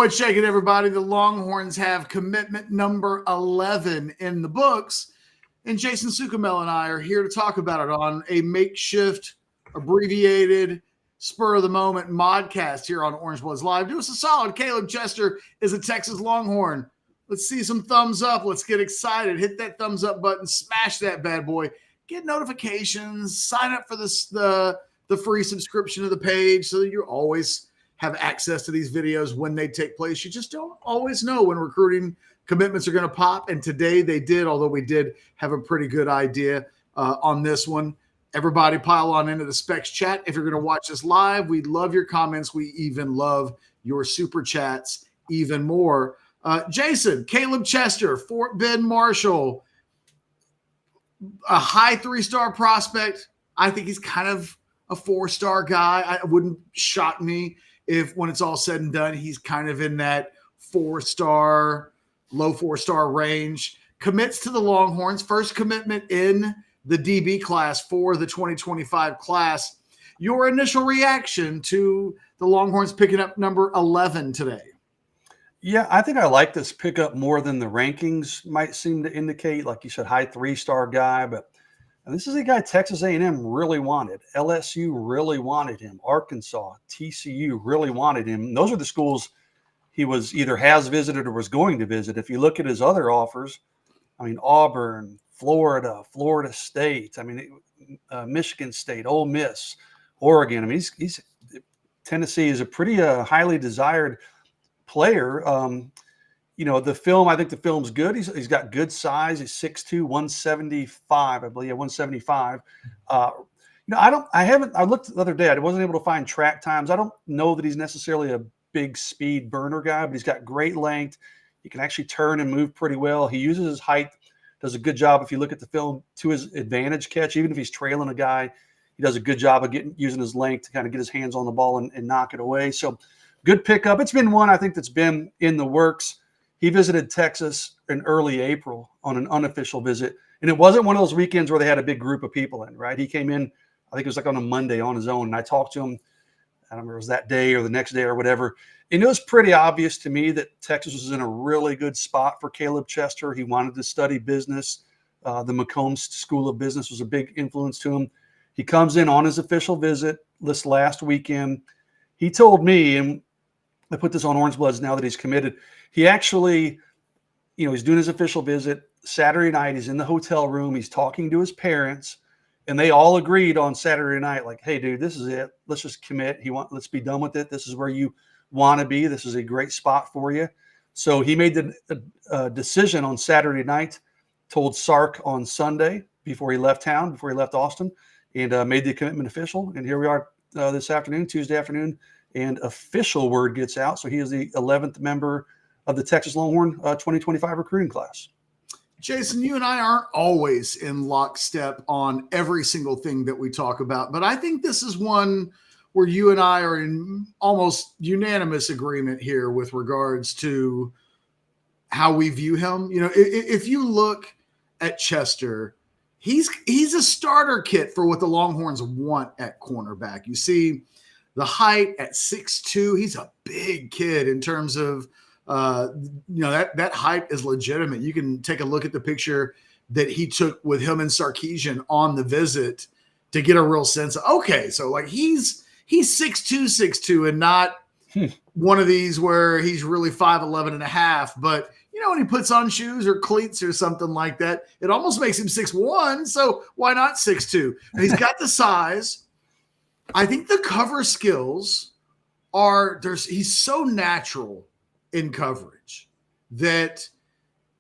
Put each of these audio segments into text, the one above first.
what's shaking, everybody? The Longhorns have commitment number 11 in the books, and Jason Sukamel and I are here to talk about it on a makeshift, abbreviated, spur-of-the-moment modcast here on Orange Bloods Live. Do us a solid. Caleb Chester is a Texas Longhorn. Let's see some thumbs up. Let's get excited. Hit that thumbs up button. Smash that bad boy. Get notifications. Sign up for the free subscription to the page so that you always have access to these videos when they take place. You just don't always know when recruiting commitments are going to pop, and today they did, although we did have a pretty good idea on this one. Everybody pile on into the Specs chat. If you're going to watch this live, we love your comments. We even love your super chats even more. Jason, Caleb Chester, Fort Bend Marshall, a high 3-star prospect. I think he's kind of a 4-star guy. It wouldn't shock me if when it's all said and done, he's kind of in that 4-star, low 4-star range. Commits to the Longhorns, first commitment in the DB class for the 2025 class. Your initial reaction to the Longhorns picking up number 11 today? Yeah, I think I like this pickup more than the rankings might seem to indicate. Like you said, high 3-star guy, but this is a guy Texas A&M really wanted. LSU really wanted him. Arkansas, TCU really wanted him. And those are the schools he was either has visited or was going to visit. If you look at his other offers, I mean, Auburn, Florida, Florida State, Michigan State, Ole Miss, Oregon. I mean, he's Tennessee is a pretty highly desired player. The film, I think the film's good. He's got good size. He's 6'2", 175, I believe. Yeah, 175. I looked the other day. I wasn't able to find track times. I don't know that he's necessarily a big speed burner guy, but he's got great length. He can actually turn and move pretty well. He uses his height, does a good job. If you look at the film, to his advantage catch, even if he's trailing a guy, he does a good job of using his length to kind of get his hands on the ball and knock it away. So good pickup. It's been one I think that's been in the works. He visited Texas in early April on an unofficial visit, and it wasn't one of those weekends where they had a big group of people in, right? He came in, I think it was like on a Monday on his own, and I talked to him, I don't remember if it was that day or the next day or whatever, and it was pretty obvious to me that Texas was in a really good spot for Caleb Chester. He wanted to study business. The Macomb School of Business was a big influence to him. He comes in on his official visit this last weekend. He told me, and I put this on Orange Bloods now that he's committed, he actually, he's doing his official visit. Saturday night, he's in the hotel room. He's talking to his parents, and they all agreed on Saturday night, like, hey, dude, this is it. Let's just commit. Let's be done with it. This is where you want to be. This is a great spot for you. So he made the decision on Saturday night, told Sark on Sunday before he left town, before he left Austin, and made the commitment official. And here we are this afternoon, Tuesday afternoon, and official word gets out. So he is the 11th member of the Texas Longhorn 2025 recruiting class. Jason, you and I aren't always in lockstep on every single thing that we talk about, but I think this is one where you and I are in almost unanimous agreement here with regards to how we view him. If you look at Chester, he's a starter kit for what the Longhorns want at cornerback. You see the height at 6'2", he's a big kid in terms of that height is legitimate. You can take a look at the picture that he took with him and Sarkisian on the visit to get a real sense of, okay, so like he's 6'2", and not one of these where he's really 5'11" and a half. But when he puts on shoes or cleats or something like that, it almost makes him 6'1". So why not 6'2"? And he's got the size. I think the cover skills he's so natural in coverage that,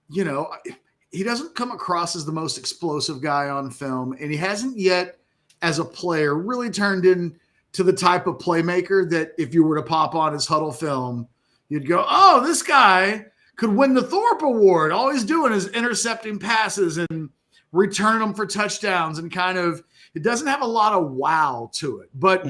he doesn't come across as the most explosive guy on film, and he hasn't yet as a player really turned into the type of playmaker that if you were to pop on his huddle film, you'd go, oh, this guy could win the Thorpe Award. All he's doing is intercepting passes and returning them for touchdowns, and kind of, it doesn't have a lot of wow to it, but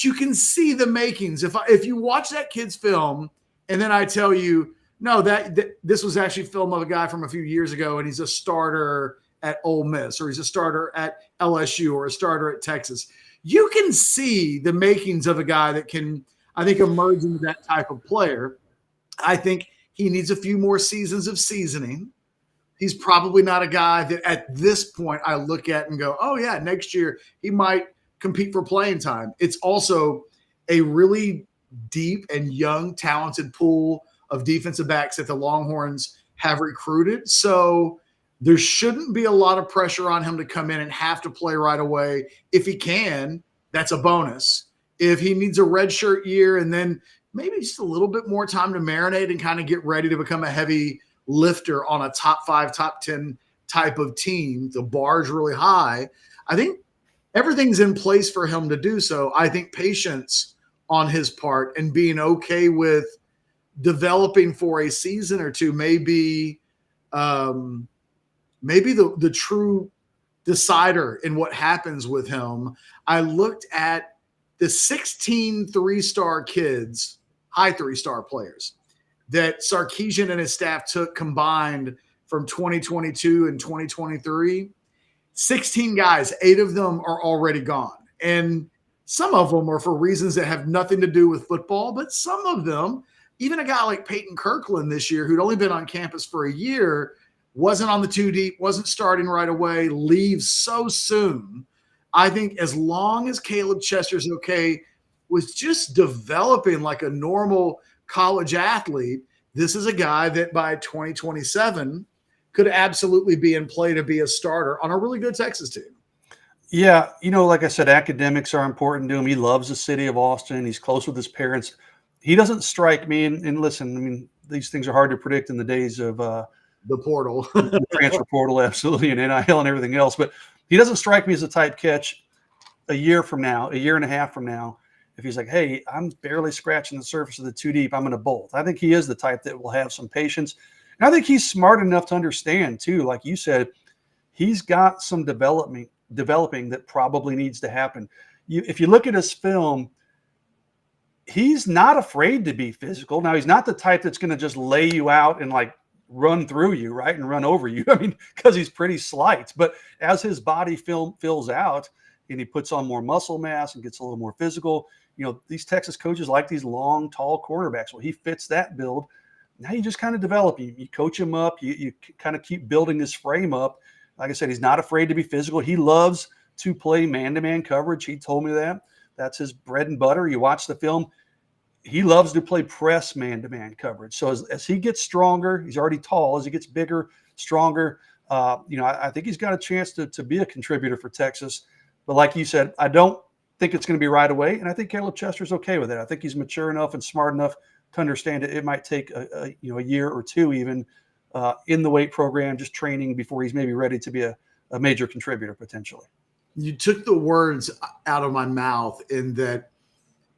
you can see the makings. If you watch that kid's film, and then I tell you, no, that this was actually film of a guy from a few years ago, and he's a starter at Ole Miss, or he's a starter at LSU, or a starter at Texas, you can see the makings of a guy that can, I think, emerge into that type of player. I think he needs a few more seasons of seasoning. He's probably not a guy that at this point I look at and go, oh, yeah, next year he might compete for playing time. It's also a really deep and young, talented pool of defensive backs that the Longhorns have recruited. So there shouldn't be a lot of pressure on him to come in and have to play right away. If he can, that's a bonus. If he needs a redshirt year and then maybe just a little bit more time to marinate and kind of get ready to become a heavy lifter on a top 5, top 10 type of team, the bar's really high. I think everything's in place for him to do so. I think patience on his part and being okay with developing for a season or two may be maybe the true decider in what happens with him. I looked at the 16 3-star kids, high 3-star players that Sarkisian and his staff took combined from 2022 and 2023. 16 guys, 8 of them are already gone. And some of them are for reasons that have nothing to do with football, but some of them, even a guy like Peyton Kirkland this year, who'd only been on campus for a year, wasn't on the 2 deep, wasn't starting right away, leaves so soon. I think as long as Caleb Chester's okay with just developing like a normal college athlete, this is a guy that by 2027 could absolutely be in play to be a starter on a really good Texas team. Yeah, like I said, academics are important to him. He loves the city of Austin. He's close with his parents. He doesn't strike me, and listen, I mean, these things are hard to predict in the days of the portal, the transfer portal, absolutely, and NIL and everything else. But he doesn't strike me as a type catch a year from now, a year and a half from now. If he's like, hey, I'm barely scratching the surface of the 2 deep, I'm going to bolt. I think he is the type that will have some patience. And I think he's smart enough to understand, too, like you said, he's got some developing that probably needs to happen. If you look at his film, he's not afraid to be physical. Now, he's not the type that's going to just lay you out and like run through you, right, and run over you. I mean, because he's pretty slight. But as his body fills out and he puts on more muscle mass and gets a little more physical, these Texas coaches like these long, tall quarterbacks. Well, he fits that build. Now you just kind of develop him. You coach him up. You kind of keep building his frame up. Like I said, he's not afraid to be physical. He loves to play man-to-man coverage. He told me that. That's his bread and butter. You watch the film. He loves to play press man-to-man coverage. So as he gets stronger, he's already tall. As he gets bigger, stronger, I think he's got a chance to be a contributor for Texas. But like you said, I don't think it's going to be right away. And I think Caleb Chester's okay with it. I think he's mature enough and smart enough to understand it. It might take a year or two even in the weight program, just training before he's maybe ready to be a major contributor potentially. You took the words out of my mouth in that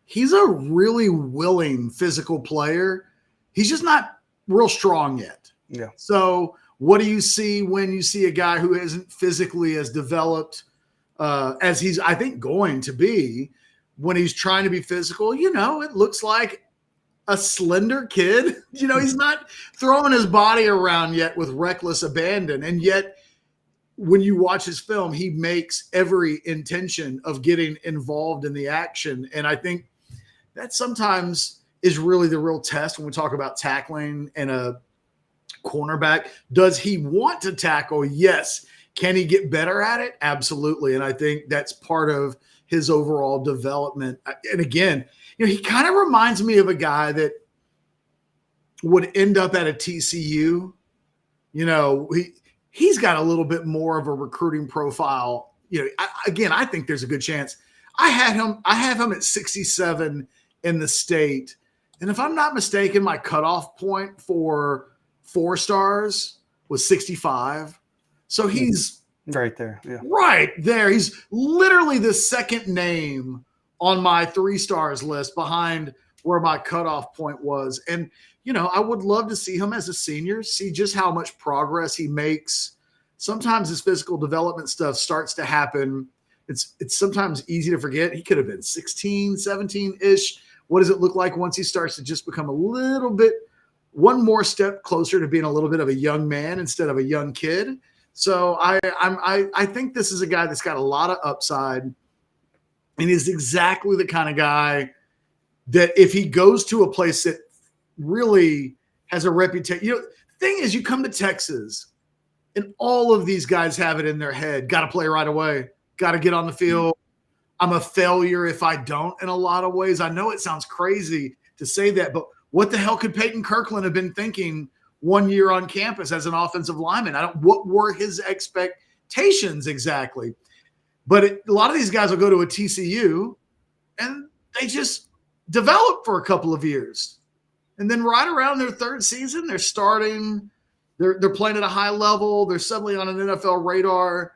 he's a really willing physical player. He's just not real strong yet. Yeah. So what do you see when you see a guy who isn't physically as developed as he's, I think, going to be when he's trying to be physical? It looks like a slender kid. He's not throwing his body around yet with reckless abandon. And yet when you watch his film, he makes every intention of getting involved in the action. And I think that sometimes is really the real test when we talk about tackling and a cornerback. Does he want to tackle? Yes. Can he get better at it? Absolutely. And I think that's part of his overall development. And again, he kind of reminds me of a guy that would end up at a TCU. He's got a little bit more of a recruiting profile. I think there's a good chance. I have him at 67 in the state. And if I'm not mistaken, my cutoff point for 4 stars was 65. So he's right there. Yeah. Right there. He's literally the second name on my 3 stars list behind where my cutoff point was. And, I would love to see him as a senior, see just how much progress he makes. Sometimes his physical development stuff starts to happen. It's sometimes easy to forget. He could have been 16, 17-ish. What does it look like once he starts to just become a little bit, one more step closer to being a little bit of a young man instead of a young kid? So I think this is a guy that's got a lot of upside and is exactly the kind of guy that if he goes to a place that really has a reputation. You know, the thing is, you come to Texas, and all of these guys have it in their head. Got to play right away. Got to get on the field. I'm a failure if I don't in a lot of ways. I know it sounds crazy to say that, but what the hell could Peyton Kirkland have been thinking 1 year on campus as an offensive lineman? What were his expectations exactly? But a lot of these guys will go to a TCU and they just develop for a couple of years. And then right around their third season, they're starting, they're playing at a high level. They're suddenly on an NFL radar.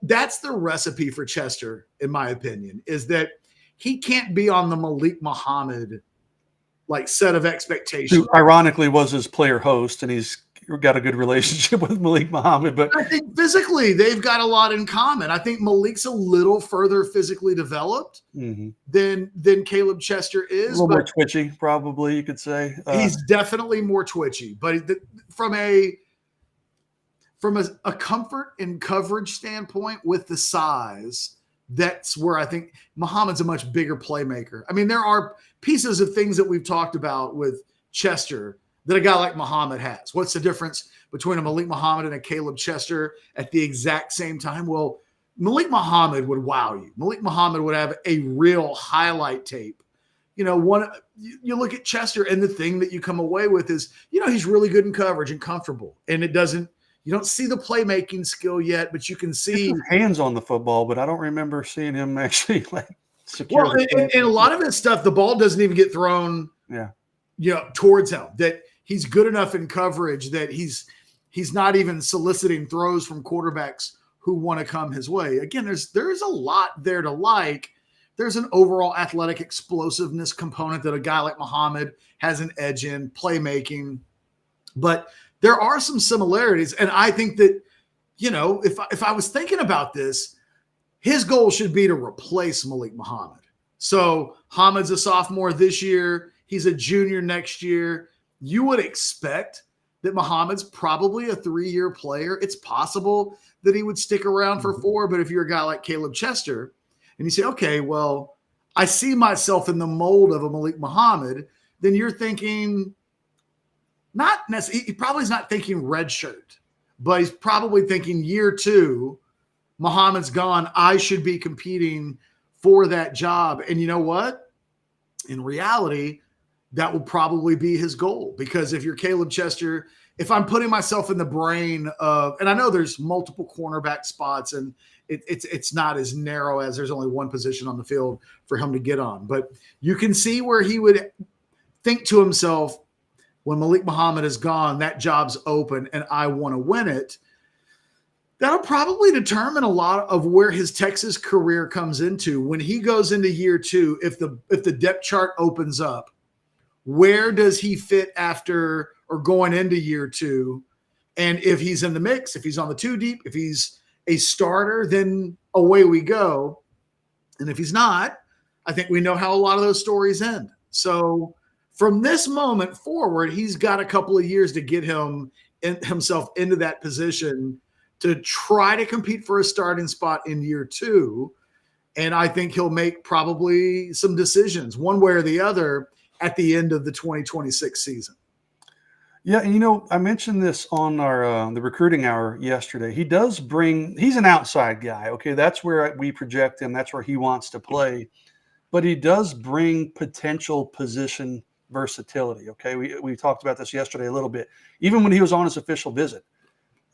That's the recipe for Chester, in my opinion, is that he can't be on the Malik Muhammad like set of expectations. Who ironically was his player host, and he's got a good relationship with Malik Muhammad. But I think physically they've got a lot in common. I think Malik's a little further physically developed than Caleb Chester is. A little more twitchy, probably, you could say. He's definitely more twitchy, but from a comfort and coverage standpoint with the size, that's where I think Muhammad's a much bigger playmaker. I mean, there are pieces of things that we've talked about with Chester that a guy like Muhammad has. What's the difference between a Malik Muhammad and a Caleb Chester at the exact same time? Well, Malik Muhammad would wow you. Malik Muhammad would have a real highlight tape. You know, you look at Chester, and the thing that you come away with is, you know, he's really good in coverage and comfortable. And you don't see the playmaking skill yet, but you can see hands on the football, but I don't remember seeing him actually like secure. Well, and a lot of his stuff, the ball doesn't even get thrown towards him. That he's good enough in coverage that he's not even soliciting throws from quarterbacks who want to come his way. Again, there's a lot there to like. There's an overall athletic explosiveness component that a guy like Muhammad has an edge in, playmaking. But there are some similarities. And I think that, you know, if I was thinking about this, his goal should be to replace Malik Muhammad. So Hamid's a sophomore this year. He's a junior next year. You would expect that Muhammad's probably a 3-year player. It's possible that he would stick around for 4, but if you're a guy like Caleb Chester and you say, okay, well, I see myself in the mold of a Malik Muhammad, then you're thinking not necessarily, he probably is not thinking red shirt, but he's probably thinking year 2, Muhammad's gone. I should be competing for that job. And you know what? In reality, that will probably be his goal, because if you're Caleb Chester, if I'm putting myself in the brain of, and I know there's multiple cornerback spots and it's not as narrow as there's only one position on the field for him to get on, but you can see where he would think to himself, when Malik Muhammad is gone, that job's open and I want to win it. That'll probably determine a lot of where his Texas career comes into. When he goes into year 2, if the depth chart opens up, where does he fit after or going into year 2? And if he's in the mix, if he's on the 2 deep, if he's a starter, then away we go. And if he's not, I think we know how a lot of those stories end. So from this moment forward, he's got a couple of years to get himself into that position to try to compete for a starting spot in year 2. And I think he'll make probably some decisions one way or the other at the end of the 2026 season. Yeah, and you know, I mentioned this on our the recruiting hour yesterday. He's an outside guy. Okay, that's where we project him. That's where he wants to play. But he does bring potential position versatility. Okay, we talked about this yesterday a little bit. Even when he was on his official visit,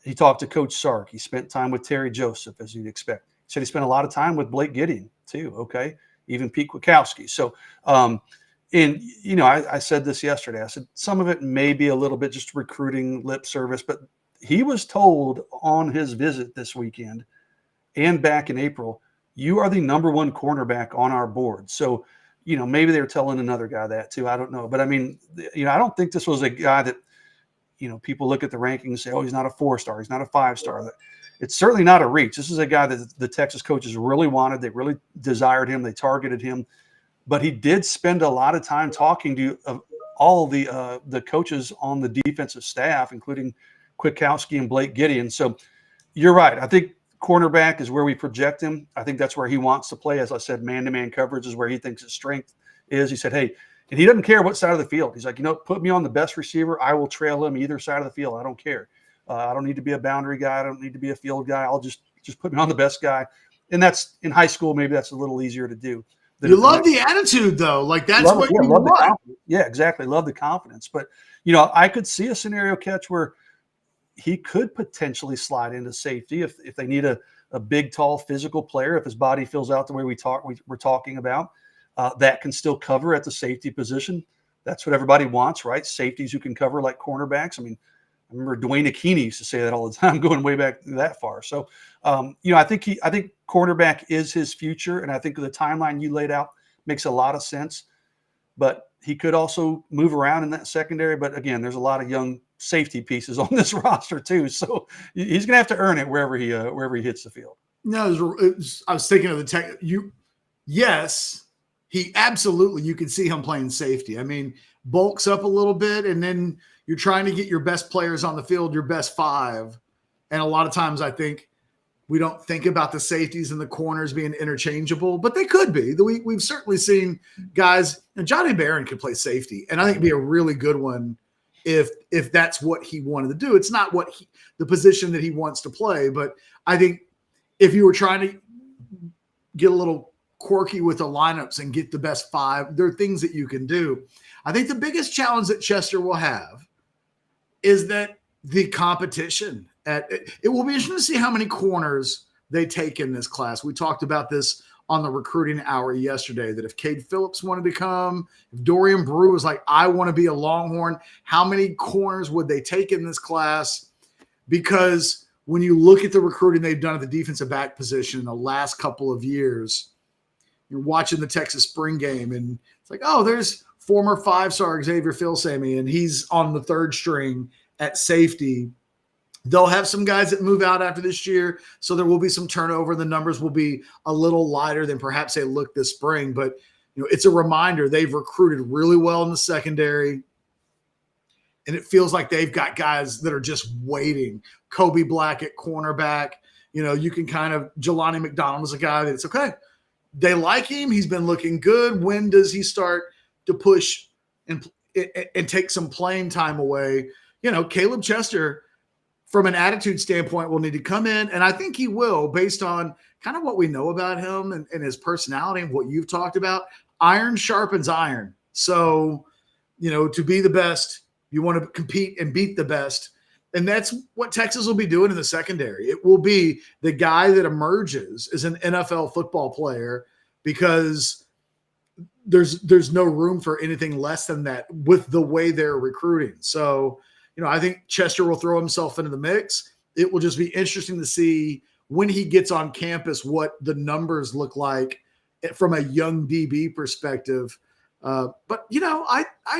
he talked to Coach Sark. He spent time with Terry Joseph, as you'd expect. He said he spent a lot of time with Blake Gideon too. Okay, even Pete Kwiatkowski. So, and you know, I said this yesterday. I said some of it may be a little bit just recruiting lip service, but he was told on his visit this weekend and back in April, you are the number 1 cornerback on our board. So, you know, maybe they were telling another guy that too. I don't know. But I mean, you know, I don't think this was a guy that, you know, people look at the rankings and say, oh, he's not a 4-star. He's not a 5-star. It's certainly not a reach. This is a guy that the Texas coaches really wanted. They really desired him. They targeted him. But he did spend a lot of time talking to all the coaches on the defensive staff, including Kwiatkowski and Blake Gideon. So you're right. I think cornerback is where we project him. I think that's where he wants to play. As I said, man-to-man coverage is where he thinks his strength is. He said, hey, And he doesn't care what side of the field. He's like, put me on the best receiver. I will trail him either side of the field. I don't care. I don't need to be a boundary guy. I don't need to be a field guy. I'll just put me on the best guy. And that's in high school. Maybe that's a little easier to do. You love the attitude, though. Like, that's what you want. Yeah, exactly. Love the confidence. But, I could see a scenario catch where he could potentially slide into safety if they need a big, tall, physical player, if his body fills out the way we're talking about, that can still cover at the safety position. That's what everybody wants, right? Safeties who can cover like cornerbacks. I mean, I remember Dwayne Akini used to say that all the time, going way back that far. So, I think cornerback is his future, and I think the timeline you laid out makes a lot of sense. But he could also move around in that secondary. But again, there's a lot of young safety pieces on this roster too, so he's going to have to earn it wherever he hits the field. No, I was thinking of the tech. Yes, he absolutely. You can see him playing safety. I mean, bulks up a little bit, and then you're trying to get your best players on the field, your best five. And a lot of times, I think we don't think about the safeties and the corners being interchangeable, but they could be. We've certainly seen guys, and Johnny Barron could play safety, and I think be a really good one if that's what he wanted to do. It's not the position that he wants to play, but I think if you were trying to get a little quirky with the lineups and get the best five, there are things that you can do. I think the biggest challenge that Chester will have is that the competition. It will be interesting to see how many corners they take in this class. We talked about this on the recruiting hour yesterday, that if Cade Phillips wanted to come, if Dorian Brew was like, I want to be a Longhorn, how many corners would they take in this class? Because when you look at the recruiting they've done at the defensive back position in the last couple of years, you're watching the Texas spring game, and it's like, oh, there's former 5-star Xavier Filsaime, and he's on the third string at safety. They'll have some guys that move out after this year, so there will be some turnover. The numbers will be a little lighter than perhaps they looked this spring, but it's a reminder they've recruited really well in the secondary, and it feels like they've got guys that are just waiting. Kobe Black at cornerback. You can kind of – Jelani McDonald is a guy that's okay. They like him. He's been looking good. When does he start to push and take some playing time away? Caleb Chester – from an attitude standpoint, will need to come in, and I think he will, based on kind of what we know about him and his personality and what you've talked about. Iron sharpens iron. So, to be the best, you want to compete and beat the best, and that's what Texas will be doing in the secondary. It will be the guy that emerges as an NFL football player, because there's no room for anything less than that with the way they're recruiting. So, I think Chester will throw himself into the mix. It will just be interesting to see when he gets on campus what the numbers look like from a young DB perspective. But I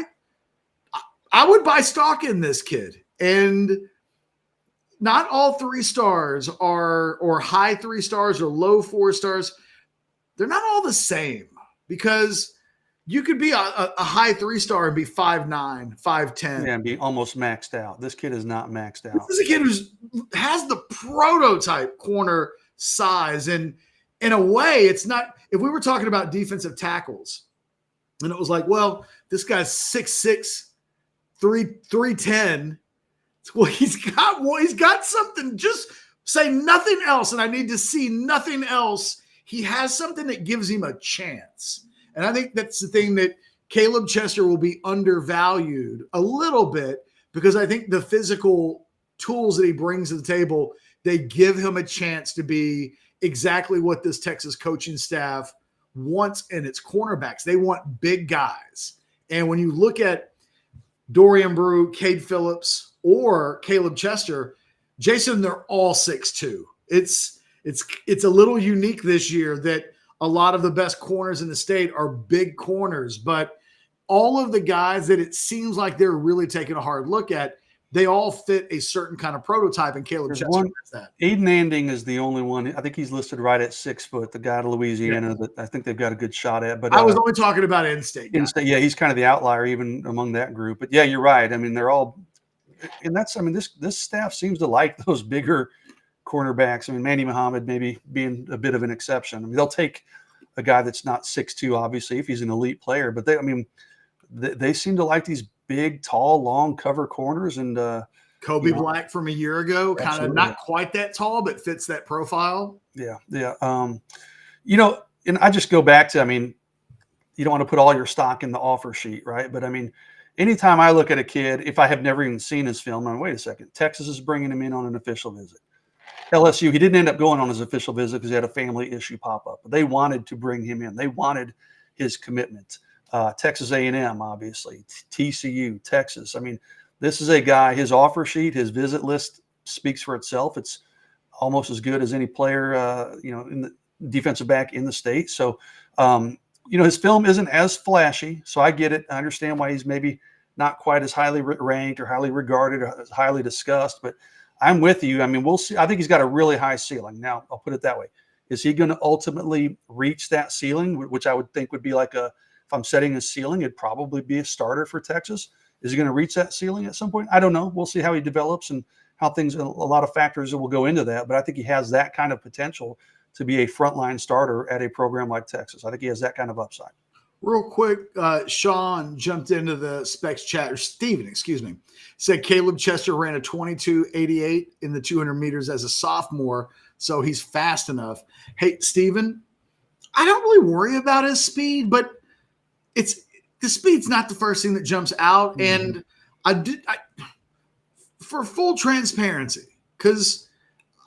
would buy stock in this kid, and not all 3 stars or high 3 stars or low 4 stars. They're not all the same, because you could be a high 3-star and be 5'9", 5'10". Yeah, and be almost maxed out. This kid is not maxed out. This is a kid who has the prototype corner size. And in a way, it's not – if we were talking about defensive tackles, and it was like, well, this guy's 6'6", 310. Well, he's got something. Just say nothing else, and I need to see nothing else. He has something that gives him a chance. And I think that's the thing that Caleb Chester will be undervalued a little bit, because I think the physical tools that he brings to the table, they give him a chance to be exactly what this Texas coaching staff wants in its cornerbacks. They want big guys. And when you look at Dorian Brew, Cade Phillips, or Caleb Chester, Jason, they're all 6'2". It's a little unique this year that a lot of the best corners in the state are big corners, but all of the guys that it seems like they're really taking a hard look at, they all fit a certain kind of prototype, and Caleb Chester has that. Aiden Anding is the only one. I think he's listed right at 6 foot, the guy to Louisiana that I think they've got a good shot at. But I was only talking about in-state. Yeah, he's kind of the outlier even among that group. But yeah, you're right. I mean, they're all – and that's – I mean, this staff seems to like those bigger cornerbacks. I mean, Manny Muhammad maybe being a bit of an exception. I mean, they'll take a guy that's not 6'2", obviously, if he's an elite player. But they seem to like these big, tall, long cover corners. And Kobe Black from a year ago, kind of absolutely. not quite that tall, but fits that profile. Yeah. And I just go back to, I mean, you don't want to put all your stock in the offer sheet, right? But I mean, anytime I look at a kid, if I have never even seen his film, I'm wait a second, Texas is bringing him in on an official visit. LSU, he didn't end up going on his official visit because he had a family issue pop up. They wanted to bring him in. They wanted his commitment. Texas A&M, obviously, TCU, Texas. I mean, this is a guy, his offer sheet, his visit list speaks for itself. It's almost as good as any player, in the defensive back in the state. So, his film isn't as flashy, so I get it. I understand why he's maybe not quite as highly ranked or highly regarded or as highly discussed, but I'm with you. I mean, we'll see. I think he's got a really high ceiling. Now, I'll put it that way. Is he going to ultimately reach that ceiling, which I would think would be like if I'm setting a ceiling, it'd probably be a starter for Texas. Is he going to reach that ceiling at some point? I don't know. We'll see how he develops and how things, a lot of factors that will go into that, but I think he has that kind of potential to be a frontline starter at a program like Texas. I think he has that kind of upside. Real quick, Sean jumped into the specs chat, or Steven, excuse me, said Caleb Chester ran a 22.88 in the 200 meters as a sophomore, so he's fast enough. Hey, Steven, I don't really worry about his speed, but the speed's not the first thing that jumps out. Mm-hmm. And for full transparency, because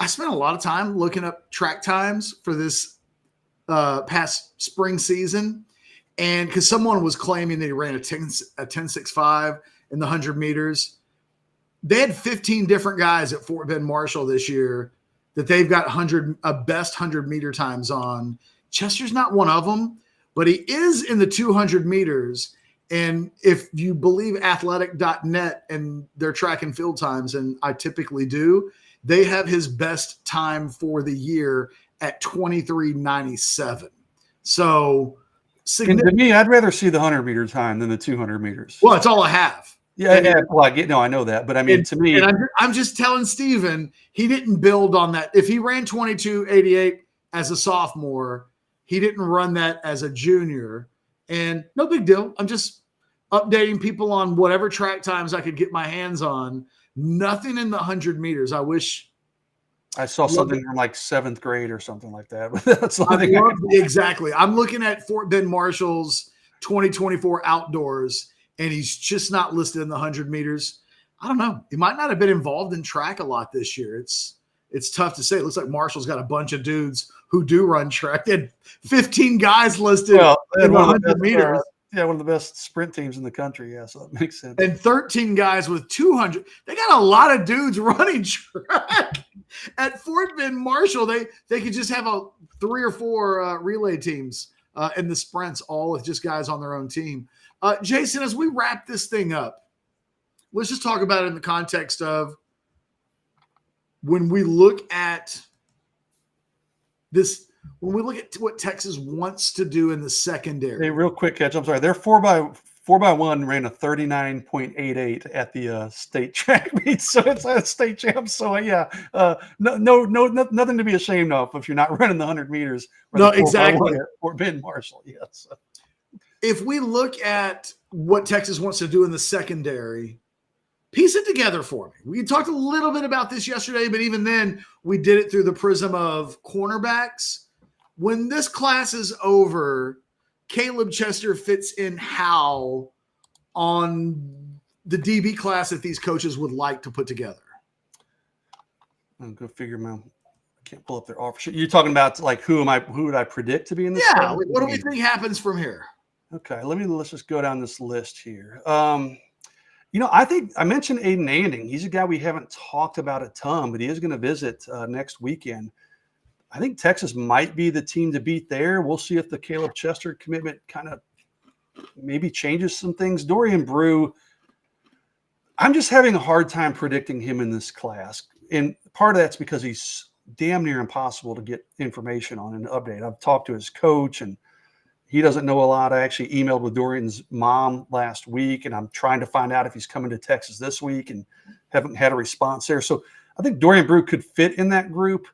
I spent a lot of time looking up track times for this past spring season. And because someone was claiming that he ran a 10.65 in the 100 meters. They had 15 different guys at Fort Bend Marshall this year that they've got best 100-meter times on. Chester's not one of them, but he is in the 200 meters. And if you believe athletic.net and their track and field times, and I typically do, they have his best time for the year at 23.97. So and to me, I'd rather see the 100-meter time than the 200 meters. Well, it's all I have. Yeah. Well, I know that, but I mean, to me, and I'm just telling Steven, he didn't build on that. If he ran 22.88 as a sophomore, he didn't run that as a junior, and no big deal. I'm just updating people on whatever track times I could get my hands on. Nothing in the 100 meters. I wish I saw something from like 7th grade or something like that. But that's exactly. I'm looking at Fort Bend Marshall's 2024 outdoors, and he's just not listed in the 100 meters. I don't know. He might not have been involved in track a lot this year. It's tough to say. It looks like Marshall's got a bunch of dudes who do run track. They had 15 guys listed in the 100 meters. One of the best sprint teams in the country. Yeah, so that makes sense. And 13 guys with 200. They got a lot of dudes running track. At Fort Bend Marshall, they could just have 3 or 4 relay teams in the sprints, all with just guys on their own team. Jason, as we wrap this thing up, let's just talk about it in the context of when we look at this, when we look at what Texas wants to do in the secondary. Hey, real quick catch. I'm sorry. Their 4x1 ran a 39.88 at the state track meet, so it's a state champ. So yeah, nothing to be ashamed of if you're not running the 100 meters. No, exactly. Or Ben Marshall, yes. If we look at what Texas wants to do in the secondary, piece it together for me. We talked a little bit about this yesterday, but even then, we did it through the prism of cornerbacks. When this class is over, Caleb Chester fits in how on the DB class that these coaches would like to put together? I'll go figure them out. I can't pull up their offer sheet. You're talking about like who would I predict to be in this? Yeah. What do we think happens from here? Okay, let's just go down this list here. I think I mentioned Aiden Anding. He's a guy we haven't talked about a ton, but he is going to visit next weekend. I think Texas might be the team to beat there. We'll see if the Caleb Chester commitment kind of maybe changes some things. Dorian Brew, I'm just having a hard time predicting him in this class. And part of that's because he's damn near impossible to get information on and update. I've talked to his coach, and he doesn't know a lot. I actually emailed with Dorian's mom last week, and I'm trying to find out if he's coming to Texas this week and haven't had a response there. So I think Dorian Brew could fit in that group,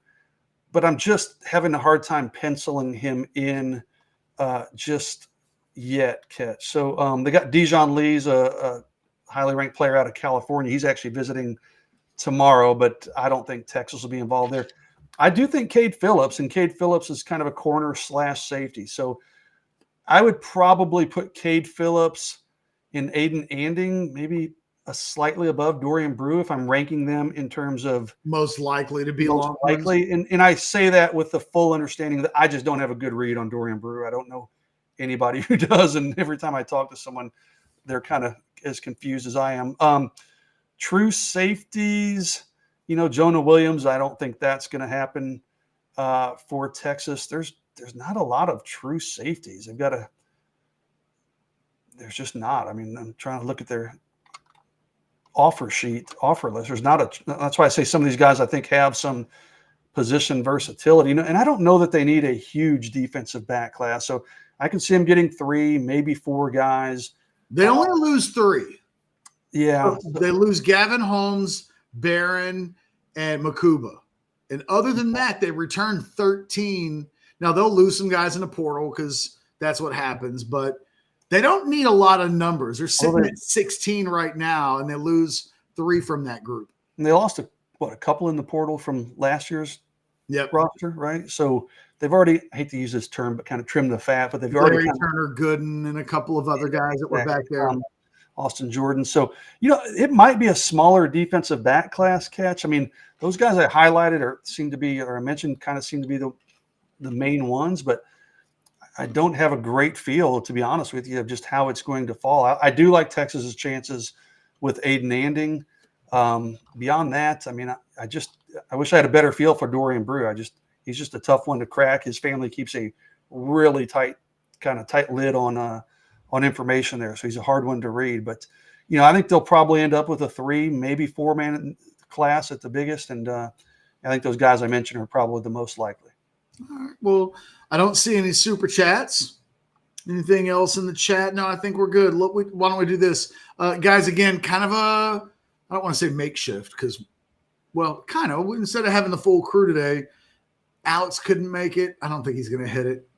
but I'm just having a hard time penciling him in just yet catch. So they got Dijon Lee's a highly ranked player out of California. He's actually visiting tomorrow, but I don't think Texas will be involved there. I do think Cade Phillips, and Cade Phillips is kind of a corner slash safety. So I would probably put Cade Phillips in Aiden Anding, maybe a slightly above Dorian Brew if I'm ranking them in terms of Most likely to be most Longhorns. likely. And I say that with the full understanding that I just don't have a good read on Dorian Brew. I don't know anybody who does. And every time I talk to someone, they're kind of as confused as I am. True safeties, Jonah Williams, I don't think that's going to happen for Texas. There's not a lot of true safeties. There's just not. I mean, I'm trying to look at their offer list. That's why I say some of these guys I think have some position versatility, and I don't know that they need a huge defensive back class. So I can see them getting 3, maybe 4 guys. They only lose 3. Yeah. They lose Gavin Holmes, Barron, and Makuba. And other than that, they return 13. Now, they'll lose some guys in the portal because that's what happens, but they don't need a lot of numbers. They're sitting at 16 right now, and they lose 3 from that group. And they lost a couple in the portal from last year's roster, right? So they've already, I hate to use this term, but kind of trimmed the fat, but they've already Turner Gooden and a couple of other guys that were back there. Austin Jordan. So, it might be a smaller defensive back class catch. I mean, those guys I highlighted I mentioned kind of seem to be the main ones, but I don't have a great feel, to be honest with you, of just how it's going to fall. I do like Texas's chances with Aiden Anding. Beyond that, I mean, I wish I had a better feel for Dorian Brew. He's just a tough one to crack. His family keeps a really tight lid on information there. So he's a hard one to read, but I think they'll probably end up with a 3, maybe 4-man class at the biggest. And I think those guys I mentioned are probably the most likely. All right. Well, I don't see any super chats. Anything else in the chat? No, I think we're good. Look, why don't we do this? Guys, again, kind of I don't want to say makeshift because, well, kind of. Instead of having the full crew today, Alex couldn't make it. I don't think he's going to hit it.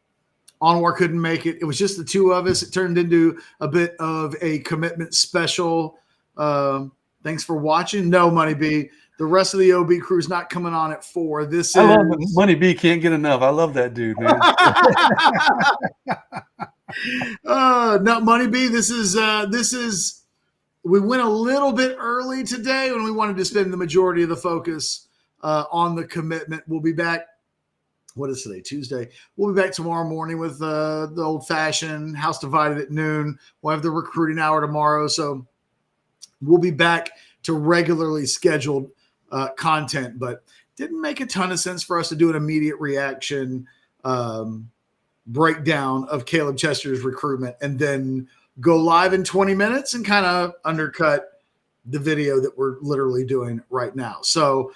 Anwar couldn't make it. It was just the 2 of us. It turned into a bit of a commitment special. Thanks for watching. No, Money B. The rest of the OB crew is not coming on at 4. I love it. Money B can't get enough. I love that dude, man. No, Money B. This is. We went a little bit early today when we wanted to spend the majority of the focus on the commitment. We'll be back. What is today? Tuesday. We'll be back tomorrow morning with the old-fashioned House Divided at noon. We'll have the recruiting hour tomorrow. So we'll be back to regularly scheduled content, but didn't make a ton of sense for us to do an immediate reaction breakdown of Caleb Chester's recruitment and then go live in 20 minutes and kind of undercut the video that we're literally doing right now. So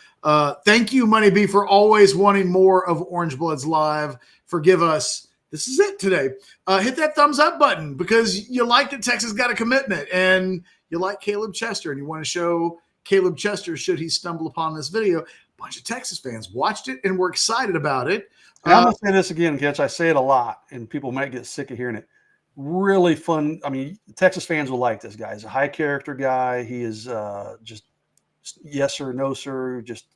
thank you, Money B, for always wanting more of Orange Bloods Live. Forgive us. This is it today. Hit that thumbs up button because you like that Texas got a commitment and you like Caleb Chester and you want to show Caleb Chester should he stumble upon this video. A bunch of Texas fans watched it and were excited about it. I'm going to say this again, Getch. I say it a lot and people might get sick of hearing it. Really fun. I mean, Texas fans will like this guy. He's a high character guy. He is just yes sir, no sir, just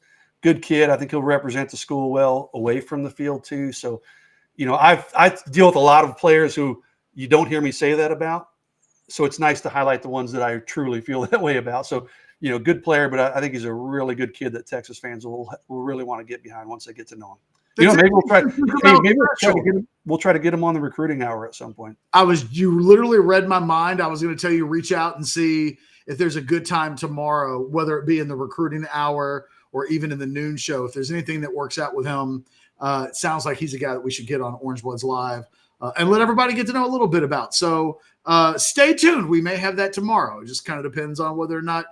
good kid. I think he'll represent the school well away from the field too. So, I deal with a lot of players who you don't hear me say that about. So it's nice to highlight the ones that I truly feel that way about. So, good player, but I think he's a really good kid that Texas fans will really want to get behind once they get to know him. Maybe we'll try. We'll try to get him on the recruiting hour at some point. You literally read my mind. I was going to tell you reach out and see if there's a good time tomorrow, whether it be in the recruiting hour or even in the noon show. If there's anything that works out with him, it sounds like he's a guy that we should get on Orange Bloods Live and let everybody get to know a little bit about. So stay tuned. We may have that tomorrow. It just kind of depends on whether or not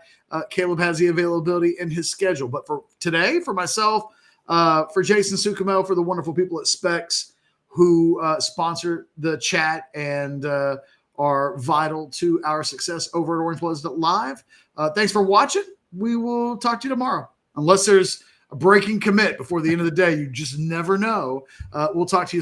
Caleb has the availability in his schedule. But for today, for myself, for Jason Sukamel, for the wonderful people at Specs who sponsor the chat and are vital to our success over at Orange Bloods Live. Thanks for watching. We will talk to you tomorrow. Unless there's a breaking commit before the end of the day, you just never know. We'll talk to you.